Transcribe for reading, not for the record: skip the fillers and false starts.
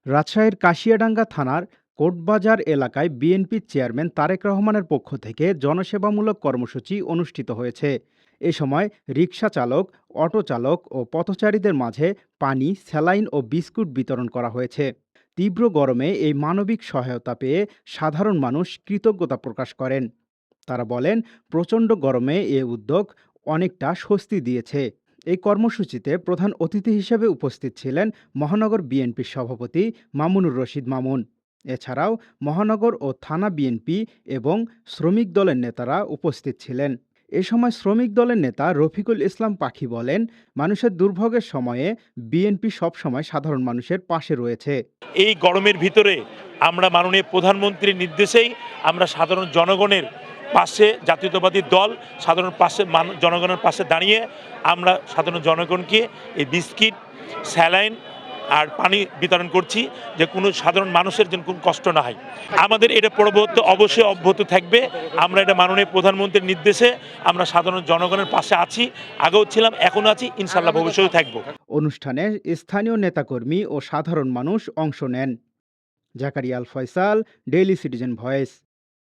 রাজশাহীর কাশিয়াডাঙ্গা থানার কোটবাজার এলাকায় বিএনপির চেয়ারম্যান তারেক রহমানের পক্ষ থেকে জনসেবামূলক কর্মসূচি অনুষ্ঠিত হয়েছে। এ সময় রিকশা চালক, অটো চালক ও পথচারীদের মাঝে পানি, স্যালাইন ও বিস্কুট বিতরণ করা হয়েছে। তীব্র গরমে এই মানবিক সহায়তা পেয়ে সাধারণ মানুষ কৃতজ্ঞতা প্রকাশ করেন। তারা বলেন, প্রচণ্ড গরমে এ উদ্যোগ অনেকটা স্বস্তি দিয়েছে। এই কর্মসূচিতে প্রধান অতিথি হিসেবে উপস্থিত ছিলেন মহানগর বিএনপির সভাপতি মামুনুর রশিদ মামুন। এছাড়াও মহানগর ও থানা বিএনপি এবং শ্রমিক দলের নেতারা উপস্থিত ছিলেন। এ সময় শ্রমিক দলের নেতা রফিকুল ইসলাম পাখি বলেন, মানুষের দুর্ভোগের সময়ে বিএনপি সবসময় সাধারণ মানুষের পাশে রয়েছে। এই গরমের ভিতরে আমরা মাননীয় প্রধানমন্ত্রীর নির্দেশেই আমরা সাধারণ জনগণের পাশে, জাতীয়তাবাদী দল সাধারণ জনগণের পাশে দাঁড়িয়ে আমরা সাধারণ জনগণকে এই বিস্কিট, স্যালাইন আর পানি বিতরণ করছি, যে কোনো সাধারণ মানুষের যেন কোনো কষ্ট না হয়। আমাদের এটা পরবর্তী অবশ্যই অব্যাহত থাকবে। আমরা এটা মাননীয় প্রধানমন্ত্রীর নির্দেশে আমরা সাধারণ জনগণের পাশে আছি, আগেও ছিলাম, এখনো আছি, ইনশাল্লাহ ভবিষ্যতে থাকবো। অনুষ্ঠানে স্থানীয় নেতাকর্মী ও সাধারণ মানুষ অংশ নেন। জাকারিয়া আল ফয়সাল, ডেইলি সিটিজেন ভয়েস।